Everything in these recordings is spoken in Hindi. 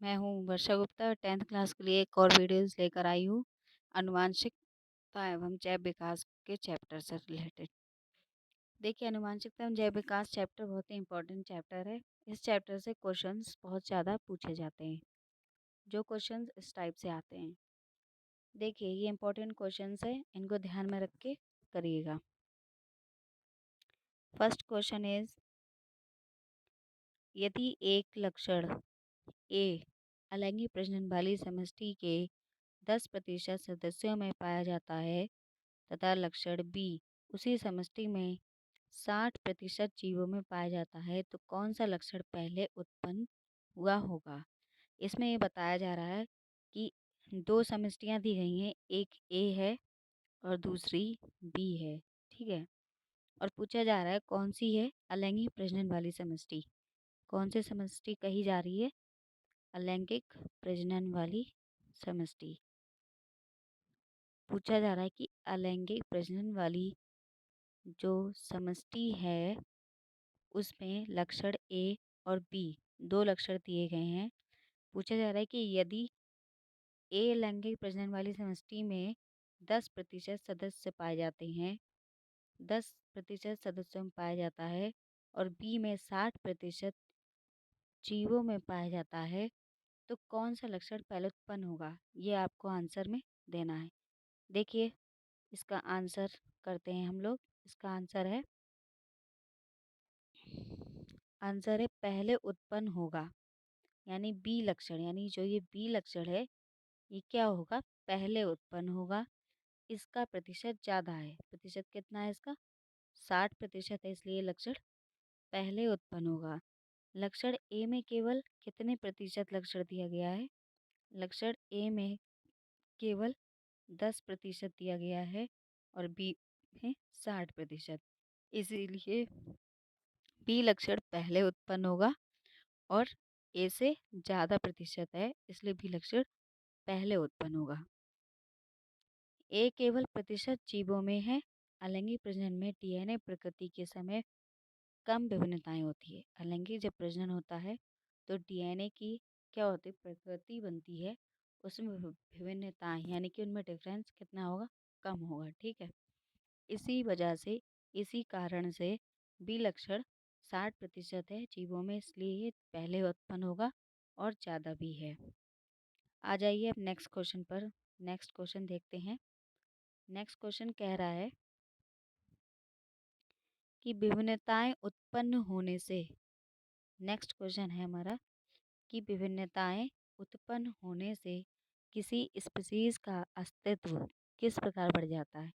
मैं हूँ वर्षा गुप्ता 10th क्लास के लिए एक और वीडियोस लेकर आई हूँ आनुवांशिकता एवं जैव विकास के चैप्टर से रिलेटेड। देखिए, आनुवांशिकता एवं जैव विकास चैप्टर बहुत ही इंपॉर्टेंट चैप्टर है। इस चैप्टर से क्वेश्चंस बहुत ज़्यादा पूछे जाते हैं। जो क्वेश्चंस इस टाइप से आते हैं, देखिए ये इंपॉर्टेंट क्वेश्चंस है, इनको ध्यान में रख के करिएगा। फर्स्ट क्वेश्चन इज, यदि एक लक्षण ए अलैंगिक प्रजनन वाली समष्टि के 10% सदस्यों में पाया जाता है तथा लक्षण बी उसी समष्टि में 60% जीवों में पाया जाता है, तो कौन सा लक्षण पहले उत्पन्न हुआ होगा। इसमें ये बताया जा रहा है कि दो समष्टियाँ दी गई हैं, एक ए है और दूसरी बी है, ठीक है। और पूछा जा रहा है कौन सी है अलैंगिक प्रजनन वाली समष्टि, कौन सी समष्टि कही जा रही है, अलैंगिक प्रजनन वाली समष्टि। पूछा जा रहा है कि अलैंगिक प्रजनन वाली जो समष्टि है उसमें लक्षण ए और बी दो लक्षण दिए गए हैं। पूछा जा रहा है कि यदि ए लैंगिक प्रजनन वाली समष्टि में 10% सदस्य पाए जाते हैं, 10% सदस्यों में पाया जाता है और बी में 60% जीवों में पाया जाता है, तो कौन सा लक्षण पहले उत्पन्न होगा, ये आपको आंसर में देना है। देखिए इसका आंसर करते हैं हम लोग। इसका आंसर है पहले उत्पन्न होगा, यानी बी लक्षण, यानी जो ये बी लक्षण है ये क्या होगा, पहले उत्पन्न होगा। इसका प्रतिशत ज़्यादा है, प्रतिशत कितना है इसका, 60% है, इसलिए लक्षण पहले उत्पन्न होगा। लक्षण ए में केवल कितने प्रतिशत लक्षण दिया गया है, लक्षण ए में केवल 10% दिया गया है और बी में 60%, इसीलिए बी लक्षण पहले उत्पन्न होगा और ए से ज़्यादा प्रतिशत है, इसलिए बी लक्षण पहले उत्पन्न होगा। ए केवल प्रतिशत जीवों में है। अलैंगिक प्रजनन में डीएनए प्रकृति के समय कम विभिन्नताएं होती है। अलैंगिक जब प्रजनन होता है तो डीएनए की क्या होती है, प्रकृति बनती है, उसमें विभिन्नताएं यानी कि उनमें डिफरेंस कितना होगा, कम होगा, ठीक है। इसी वजह से, इसी कारण से बी लक्षण 60% है जीवों में, इसलिए ये पहले उत्पन्न होगा और ज़्यादा भी है। आ जाइए अब नेक्स्ट क्वेश्चन पर। नेक्स्ट क्वेश्चन देखते हैं। नेक्स्ट क्वेश्चन कह रहा है कि विभिन्नताएं उत्पन्न होने से, नेक्स्ट क्वेश्चन है हमारा कि विभिन्नताएं उत्पन्न होने से किसी स्पीसीज का अस्तित्व किस प्रकार बढ़ जाता है।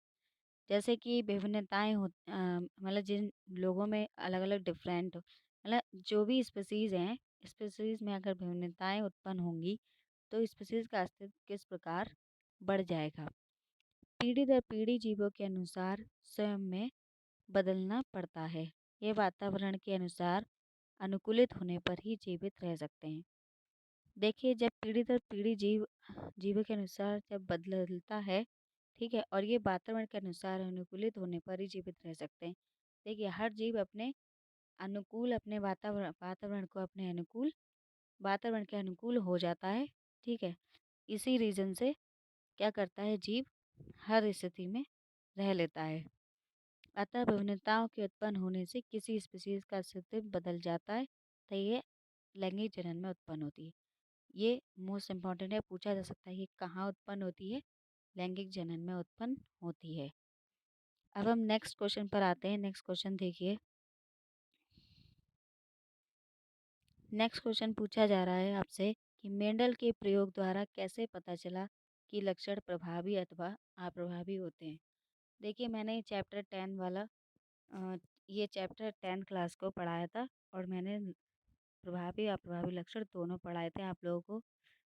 जैसे कि विभिन्नताएं मतलब जिन लोगों में अलग अलग डिफरेंट, मतलब जो भी स्पीसीज हैं, स्पीसीज में अगर विभिन्नताएं उत्पन्न होंगी तो स्पीसीज का अस्तित्व किस प्रकार बढ़ जाएगा। पीढ़ी दर पीढ़ी जीवों के अनुसार स्वयं में बदलना पड़ता है। ये वातावरण के अनुसार अनुकूलित होने पर ही जीवित रह सकते हैं। देखिए, जब पीढ़ी दर पीढ़ी जीवों के अनुसार जब बदलता है, ठीक है, और ये वातावरण के अनुसार अनुकूलित होने पर ही जीवित रह सकते हैं। देखिए, हर जीव अपने अनुकूल, अपने वातावरण वातावरण को अपने अनुकूल, वातावरण के अनुकूल हो जाता है, ठीक है। इसी रीज़न से क्या करता है, जीव हर स्थिति में रह लेता है। अतः विभिन्नताओं के उत्पन्न होने से किसी स्पीशीज का अस्तित्व बदल जाता है, तो ये लैंगिक जनन में उत्पन्न होती है। ये मोस्ट इम्पॉर्टेंट है, पूछा जा सकता है ये कहाँ उत्पन्न होती है, लैंगिक जनन में उत्पन्न होती है। अब हम नेक्स्ट क्वेश्चन पर आते हैं। नेक्स्ट क्वेश्चन देखिए। नेक्स्ट क्वेश्चन पूछा जा रहा है आपसे कि मेंडल के प्रयोग द्वारा कैसे पता चला कि लक्षण प्रभावी अथवा अप्रभावी होते हैं। देखिए, मैंने चैप्टर 10 वाला ये चैप्टर 10 क्लास को पढ़ाया था और मैंने प्रभावी अप्रभावी लक्षण दोनों पढ़ाए थे आप लोगों को।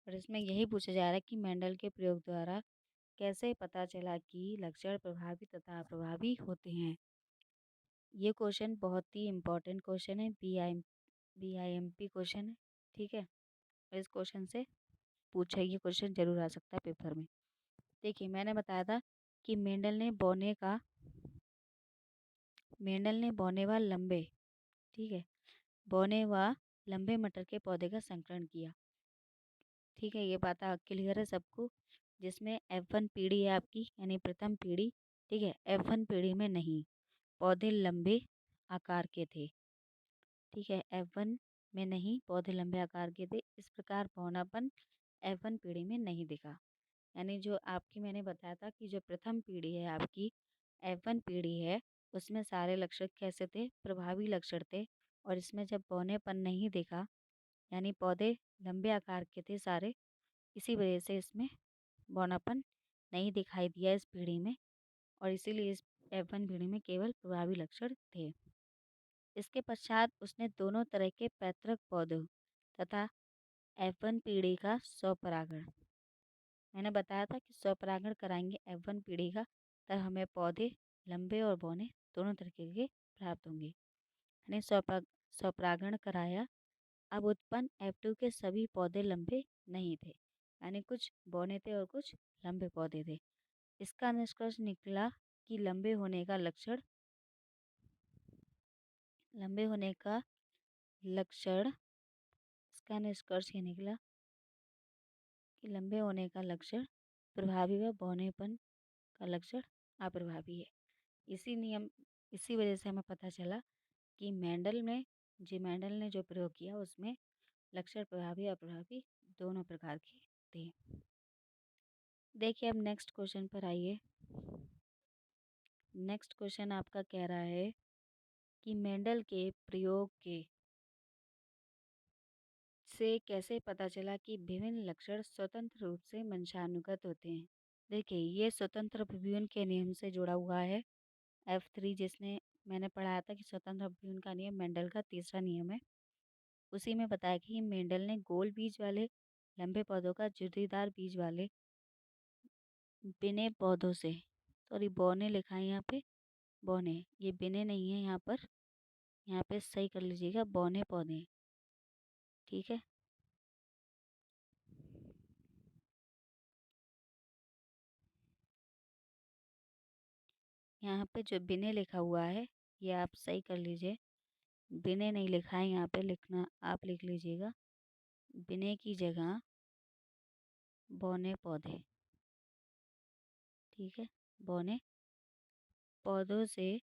और इसमें यही पूछा जा रहा है कि मेंडल के प्रयोग द्वारा कैसे पता चला कि लक्षण प्रभावी तथा अप्रभावी होते हैं। ये क्वेश्चन बहुत ही इम्पोर्टेंट क्वेश्चन है, BIMP क्वेश्चन है, ठीक है। और इस क्वेश्चन से पूछा, ये क्वेश्चन जरूर आ सकता है पेपर में। देखिए, मैंने बताया था कि मेंडल ने बौने व लंबे, ठीक है, बौने व लंबे मटर के पौधे का संकरण किया। ठीक है, ये बात क्लियर है सबको। जिसमें F1 पीढ़ी है आपकी, यानी प्रथम पीढ़ी। ठीक है, F1 पीढ़ी में नहीं, पौधे लंबे आकार के थे। ठीक है, F1 में नहीं, पौधे लंबे आकार के थे। इस प्रकार बौनापन F1 पीढ़ी में नहीं दिखा। यानी जो आपकी मैंने बताया था कि जो प्रथम पीढ़ी है आपकी, F1 पीढ़ी है, उसमें सारे लक्षण कैसे थे? प्रभावी लक्षण थे। और इसमें जब बौनेपन नहीं दिखा, यानी पौधे लंबे आकार के थे सारे, इसी वजह से इसमें बौनापन नहीं दिखाई दिया इस पीढ़ी में। और इसीलिए इस F1 पीढ़ी में केवल प्रभावी लक्षण थे। इसके पश्चात उसने दोनों तरह के पैतृक पौधों तथा F1 पीढ़ी का स्वपरागण, मैंने बताया था कि स्वपरागण कराएंगे F1 पीढ़ी का, तब हमें पौधे लंबे और बौने दोनों तरीके के प्राप्त होंगे। यानी स्वपरागण कराया। अब उत्पन्न F2 के सभी पौधे लंबे नहीं थे, यानी कुछ बौने थे और कुछ लंबे पौधे थे। इसका निष्कर्ष निकला कि लंबे होने का लक्षण इसका निष्कर्ष ये निकला कि लंबे होने का लक्षण प्रभावी व बौनेपन का लक्षण अप्रभावी है। इसी वजह से हमें पता चला कि मेंडल ने जो प्रयोग किया उसमें लक्षण प्रभावी अप्रभावी दोनों प्रकार के थे। देखिए, अब नेक्स्ट क्वेश्चन पर आइए। नेक्स्ट क्वेश्चन आपका कह रहा है कि मेंडल के प्रयोग के से कैसे पता चला कि विभिन्न लक्षण स्वतंत्र रूप से वंशानुगत होते हैं। देखिए, ये स्वतंत्र अपव्यूहन के नियम से जुड़ा हुआ है। F3 जिसने मैंने पढ़ाया था कि स्वतंत्र अपव्यूहन का नियम मेंडल का तीसरा नियम है। उसी में बताया कि मेंडल ने गोल बीज वाले लंबे पौधों का झुर्रीदार बीज वाले बिने पौधों से, सॉरी बौने लिखा है यहाँ पे, बौने, ये बिने नहीं है यहाँ पर, यहाँ पे सही कर लीजिएगा, बौने पौधे हैं। ठीक है, यहाँ पे जो बिने लिखा हुआ है ये आप सही कर लीजिए। बिने नहीं लिखा है यहाँ पे, लिखना आप लिख लीजिएगा, बिने की जगह बौने पौधे। ठीक है, बौने पौधों से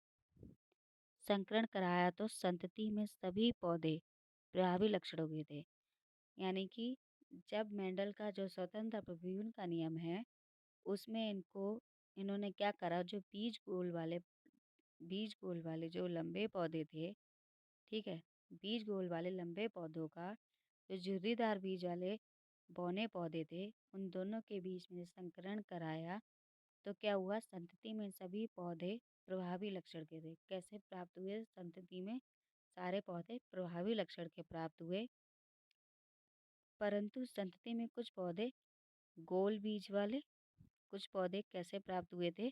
संकरण कराया तो संतति में सभी पौधे प्रभावी लक्षणों के थे। यानी कि जब मेंडल का जो स्वतंत्र अपव्यूहन का नियम है उसमें इन्होंने क्या करा, जो बीज गोल वाले जो लंबे पौधे थे, ठीक है, बीज गोल वाले लंबे पौधों का जो झुर्रीदार बीज वाले बौने पौधे थे, उन दोनों के बीच में संकरण कराया तो क्या हुआ, संतति में सभी पौधे प्रभावी लक्षण के थे। कैसे प्राप्त हुए? संतति में सारे पौधे प्रभावी लक्षण के प्राप्त हुए, परंतु संतति में कुछ पौधे गोल बीज वाले, कुछ पौधे कैसे प्राप्त हुए थे,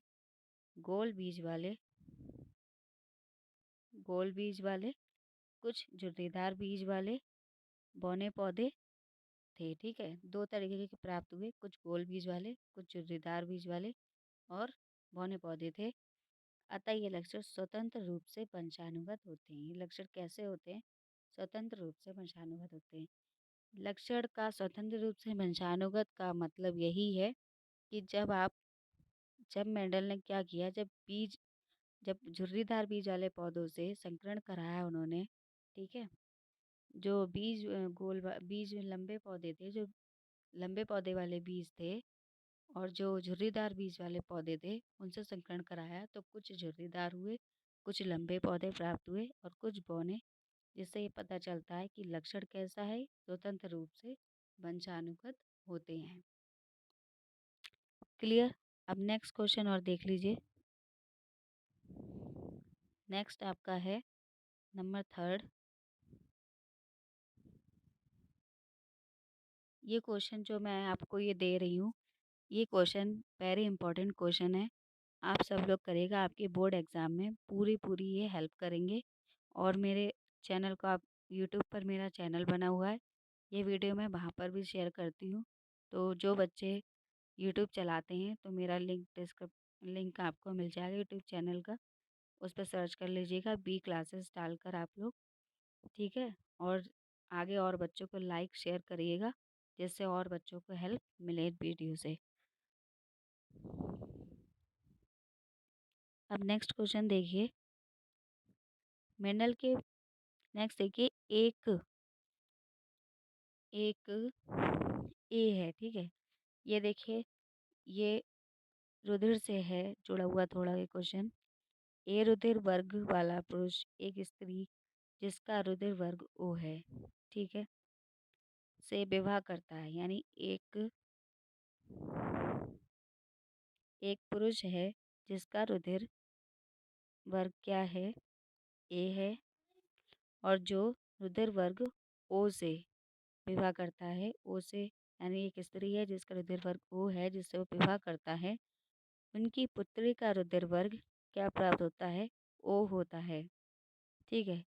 गोल बीज वाले, गोल बीज वाले, कुछ झुर्रीदार बीज वाले बौने पौधे थे। ठीक है, दो तरीके के प्राप्त हुए, कुछ गोल बीज वाले, कुछ झुर्रीदार बीज वाले और बौने पौधे थे। अतः ये लक्षण स्वतंत्र रूप से वंशानुगत होते हैं। ये लक्षण कैसे होते हैं? स्वतंत्र रूप से वंशानुगत होते हैं। लक्षण का स्वतंत्र रूप से वंशानुगत का मतलब यही है कि जब मेंडल ने क्या किया, जब झुर्रीदार बीज वाले पौधों से संकरण कराया उन्होंने, ठीक है, जो बीज लंबे पौधे थे, जो लंबे पौधे वाले बीज थे और जो झुर्रीदार बीज वाले पौधे थे उनसे संकरण कराया तो कुछ झुर्रीदार हुए, कुछ लंबे पौधे प्राप्त हुए और कुछ बौने, जिससे ये पता चलता है कि लक्षण कैसा है, स्वतंत्र रूप से वंशानुगत होते हैं। क्लियर? अब नेक्स्ट क्वेश्चन और देख लीजिए। नेक्स्ट आपका है नंबर 3। ये क्वेश्चन जो मैं आपको ये दे रही हूँ, ये क्वेश्चन वेरी इंपॉर्टेंट क्वेश्चन है। आप सब लोग करेगा, आपके बोर्ड एग्ज़ाम में पूरी पूरी ये हेल्प करेंगे। और मेरे चैनल को आप यूट्यूब पर मेरा चैनल बना हुआ है, ये वीडियो मैं वहाँ पर भी शेयर करती हूँ। तो जो बच्चे यूट्यूब चलाते हैं तो मेरा लिंक आपको मिल जाएगा यूट्यूब चैनल का, उस पर सर्च कर लीजिएगा बी क्लासेस डालकर आप लोग। ठीक है, और आगे और बच्चों को लाइक शेयर करिएगा। जिससे और बच्चों को हेल्प मिले वीडियो से। अब नेक्स्ट क्वेश्चन देखिए, मेंडल के नेक्स्ट देखिए, एक एक ए है, ठीक है। ये देखिए, ये रुधिर से है जुड़ा हुआ थोड़ा ये क्वेश्चन। ए रुधिर वर्ग वाला पुरुष एक स्त्री जिसका रुधिर वर्ग ओ है, ठीक है, से विवाह करता है। यानी एक एक पुरुष है जिसका रुधिर वर्ग क्या है, ए है, और जो रुधिर वर्ग ओ से विवाह करता है, ओ से, यानी एक स्त्री है जिसका रुधिर वर्ग ओ है जिससे वो विवाह करता है, उनकी पुत्री का रुधिर वर्ग क्या प्राप्त होता है, ओ होता है, ठीक है।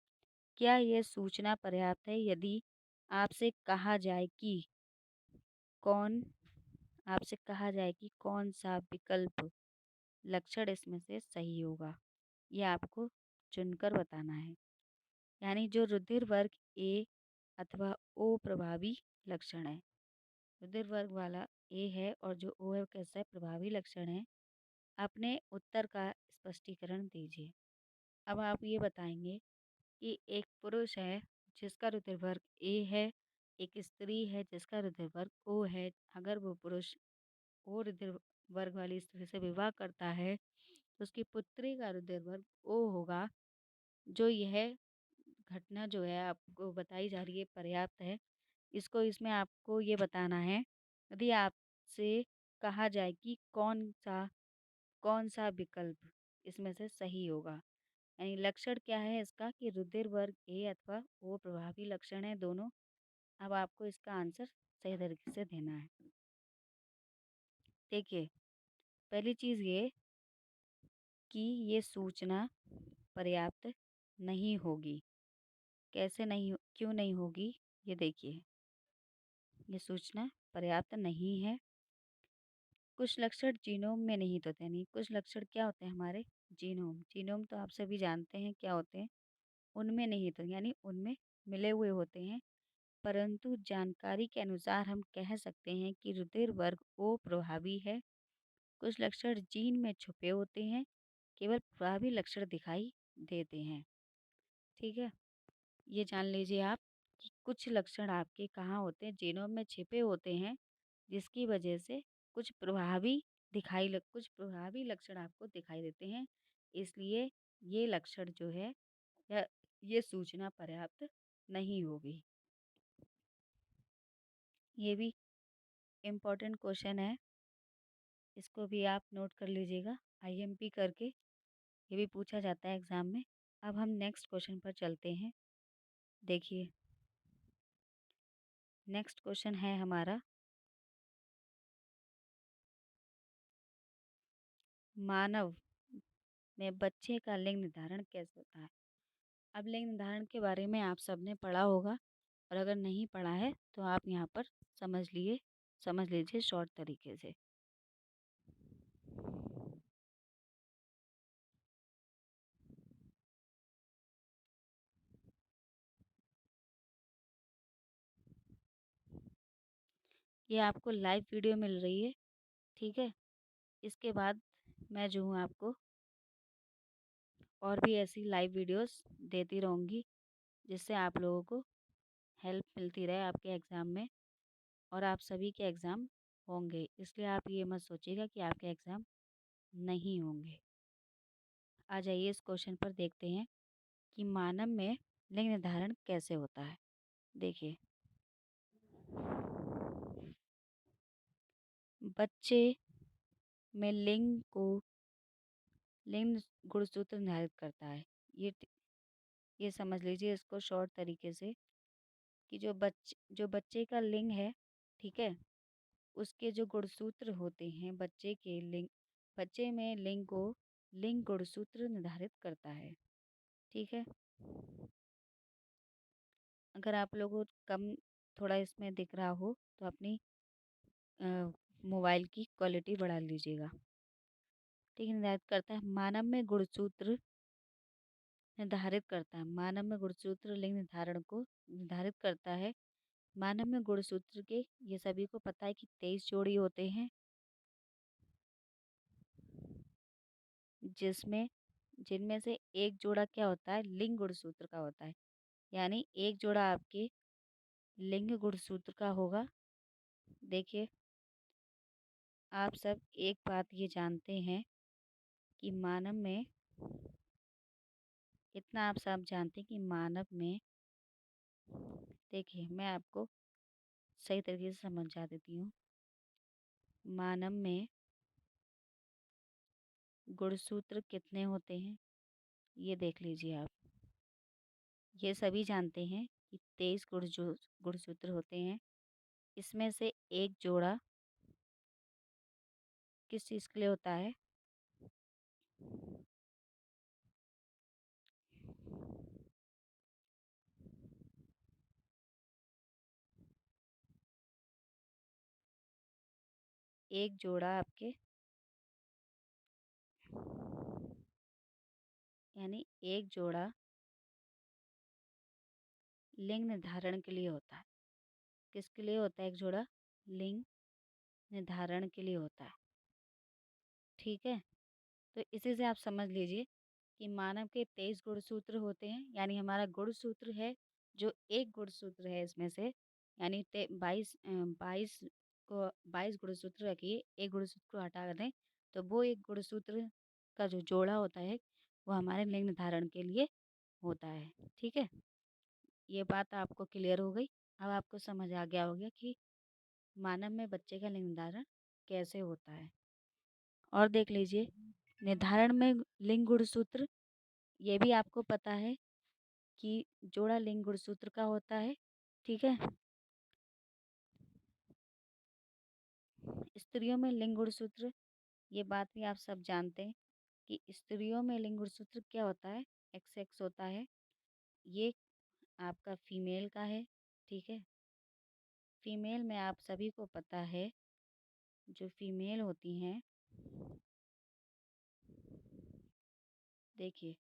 क्या यह सूचना पर्याप्त है यदि आपसे कहा जाए कि कौन आपसे कहा जाए कि कौन सा विकल्प लक्षण इसमें से सही होगा? ये आपको चुनकर बताना है। यानी जो रुधिर वर्ग ए अथवा ओ प्रभावी लक्षण है, रुधिर वर्ग वाला ए है और जो ओ है कैसा है, प्रभावी लक्षण है। अपने उत्तर का स्पष्टीकरण दीजिए। अब आप ये बताएंगे कि एक पुरुष है जिसका रुधिर वर्ग ए है, एक स्त्री है जिसका रुधिर वर्ग ओ है। अगर वो पुरुष ओ रुधिर वर्ग वाली स्त्री से विवाह करता है तो उसकी पुत्री का रुधिर वर्ग ओ होगा। जो यह घटना जो है आपको बताई जा रही है पर्याप्त है। इसको इसमें आपको ये बताना है, यदि आपसे कहा जाए कि कौन सा विकल्प इसमें से सही होगा। यानी लक्षण क्या है इसका कि रुधिर वर्ग ए अथवा ओ प्रभावी लक्षण है दोनों। अब आपको इसका आंसर सही तरीके से देना है। देखिए, पहली चीज़ ये कि ये सूचना पर्याप्त नहीं होगी। कैसे नहीं क्यों नहीं होगी, ये देखिए, ये सूचना पर्याप्त नहीं है। कुछ लक्षण जीनोम में निहित होते हैं। नहीं, कुछ लक्षण क्या होते हैं हमारे, जीनोम। जीनोम तो आप सभी जानते हैं क्या होते हैं, उनमें निहित यानी उनमें मिले हुए होते हैं। परंतु जानकारी के अनुसार हम कह सकते हैं कि रुधिर वर्ग ओ प्रभावी है। कुछ लक्षण जीन में छुपे होते हैं, केवल प्रभावी लक्षण दिखाई देते हैं, ठीक है। ये जान लीजिए आप कि कुछ लक्षण आपके कहाँ होते हैं, जीनोम में छिपे होते हैं, जिसकी वजह से कुछ प्रभावी लक्षण आपको दिखाई देते हैं। इसलिए ये लक्षण जो है या ये सूचना पर्याप्त नहीं होगी। ये भी इम्पोर्टेंट क्वेश्चन है, इसको भी आप नोट कर लीजिएगा आईएमपी करके। ये भी पूछा जाता है एग्ज़ाम में। अब हम नेक्स्ट क्वेश्चन पर चलते हैं। देखिए, नेक्स्ट क्वेश्चन है हमारा, मानव में बच्चे का लिंग निर्धारण कैसे होता है। अब लिंग निर्धारण के बारे में आप सबने पढ़ा होगा, और अगर नहीं पढ़ा है तो आप यहाँ पर समझ लीजिए शॉर्ट तरीके से। ये आपको लाइव वीडियो मिल रही है, ठीक है। इसके बाद मैं जो हूँ आपको और भी ऐसी लाइव वीडियोस देती रहूँगी, जिससे आप लोगों को हेल्प मिलती रहे आपके एग्ज़ाम में, और आप सभी के एग्ज़ाम होंगे। इसलिए आप ये मत सोचिएगा कि आपके एग्ज़ाम नहीं होंगे। आ जाइए इस क्वेश्चन पर देखते हैं कि मानव में लिंग निर्धारण कैसे होता है। देखिए, बच्चे में लिंग गुणसूत्र निर्धारित करता है। ये समझ लीजिए इसको शॉर्ट तरीके से कि जो बच्चे का लिंग है, ठीक है, उसके जो गुणसूत्र होते हैं बच्चे में लिंग गुणसूत्र निर्धारित करता है, ठीक है। अगर आप लोगों को कम थोड़ा इसमें दिख रहा हो तो अपनी मोबाइल की क्वालिटी बढ़ा लीजिएगा, ठीक है। निर्धारित करता है, मानव में गुणसूत्र लिंग निर्धारण को निर्धारित करता है। मानव में गुणसूत्र के ये सभी को पता है कि 23 जोड़ी होते हैं, जिसमें जिनमें से एक जोड़ा क्या होता है, लिंग गुणसूत्र का होता है। यानी एक जोड़ा आपके लिंग गुणसूत्र का होगा। देखिए, आप सब एक बात ये जानते हैं कि मानव में, इतना आप सब जानते हैं कि मानव में, देखिए मैं आपको सही तरीके से समझा देती हूँ। मानव में गुणसूत्र कितने होते हैं, ये देख लीजिए आप। ये सभी जानते हैं कि 23 गुणसूत्र होते हैं। इसमें से एक जोड़ा किस चीज़ के लिए होता है, एक जोड़ा आपके, यानी एक जोड़ा लिंग निर्धारण के लिए होता है। किसके लिए होता है एक जोड़ा? लिंग निर्धारण के लिए होता है। ठीक है, तो इसी से आप समझ लीजिए कि मानव के 23 गुणसूत्र होते हैं। यानी हमारा गुणसूत्र है, जो एक गुणसूत्र है इसमें से, यानी 22 को 22 गुणसूत्र रखिए, एक गुणसूत्र को हटा दें तो वो एक गुणसूत्र का जो जोड़ा होता है वो हमारे लिंग निर्धारण के लिए होता है। ठीक है, ये बात आपको क्लियर हो गई। अब आपको समझ आ गया होगा कि मानव में बच्चे का लिंग निर्धारण कैसे होता है। और देख लीजिए, निर्धारण में लिंग गुणसूत्र, ये भी आपको पता है कि जोड़ा लिंग गुणसूत्र का होता है। ठीक है, स्त्रियों में लिंग गुणसूत्र, ये बात भी आप सब जानते हैं कि स्त्रियों में लिंग गुणसूत्र क्या होता है, एक्स एक्स होता है। ये आपका फीमेल का है। ठीक है, फीमेल में आप सभी को पता है, जो फीमेल होती हैं, देखिए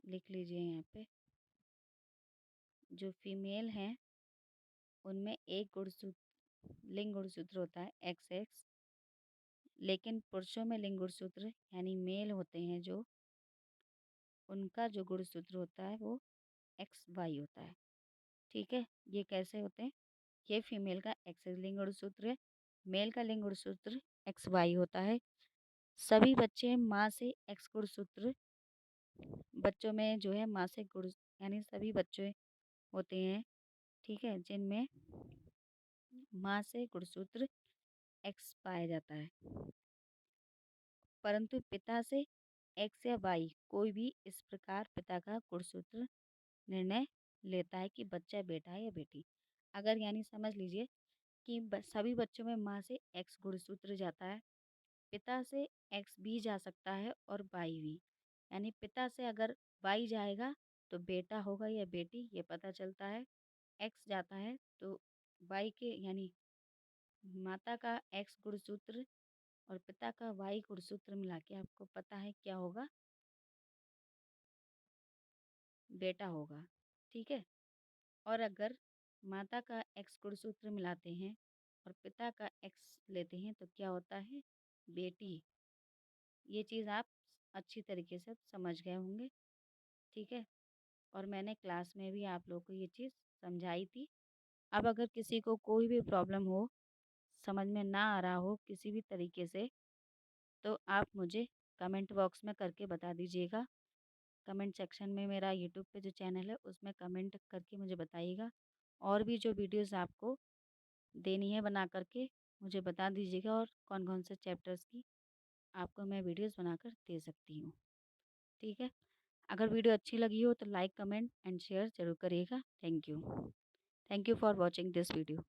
लिख लीजिए यहाँ पे, जो फीमेल हैं उनमें एक गुणसूत्र लिंग गुणसूत्र होता है एक्स एक्स। लेकिन पुरुषों में लिंग गुणसूत्र यानी मेल होते हैं जो, उनका जो गुणसूत्र होता है वो एक्स वाई होता है। ठीक है, ये कैसे होते हैं? ये फीमेल का एक्स लिंग गुणसूत्र है, मेल का लिंग गुणसूत्र एक्स वाई होता है। सभी बच्चे माँ से एक्स गुणसूत्र, बच्चों में जो है माँ से गुण, यानी सभी बच्चे होते हैं, ठीक है, जिनमें माँ से गुणसूत्र एक्स पाया जाता है। परंतु पिता से एक्स या वाई, कोई भी इस प्रकार पिता का गुणसूत्र निर्णय लेता है कि बच्चा बेटा है या बेटी। अगर यानी समझ लीजिए कि सभी बच्चों में माँ से एक्स गुणसूत्र जाता है, पिता से एक्स भी जा सकता है और वाई भी। यानी पिता से अगर वाई जाएगा तो बेटा होगा या बेटी, ये पता चलता है। एक्स जाता है तो वाई के, यानी माता का एक्स गुणसूत्र और पिता का वाई गुणसूत्र मिला के आपको पता है क्या होगा, बेटा होगा। ठीक है, और अगर माता का एक्स गुणसूत्र मिलाते हैं और पिता का एक्स लेते हैं तो क्या होता है, बेटी। ये चीज़ आप अच्छी तरीके से समझ गए होंगे। ठीक है, और मैंने क्लास में भी आप लोगों को ये चीज़ समझाई थी। अब अगर किसी को कोई भी प्रॉब्लम हो, समझ में ना आ रहा हो किसी भी तरीके से, तो आप मुझे कमेंट बॉक्स में करके बता दीजिएगा। कमेंट सेक्शन में मेरा यूट्यूब पे जो चैनल है उसमें कमेंट करके मुझे बताइएगा। और भी जो वीडियोस आपको देनी है बना करके मुझे बता दीजिएगा, और कौन कौन से चैप्टर्स की आपको मैं वीडियोस बनाकर दे सकती हूँ। ठीक है, अगर वीडियो अच्छी लगी हो तो लाइक कमेंट एंड शेयर ज़रूर करिएगा। Thank you for watching this video.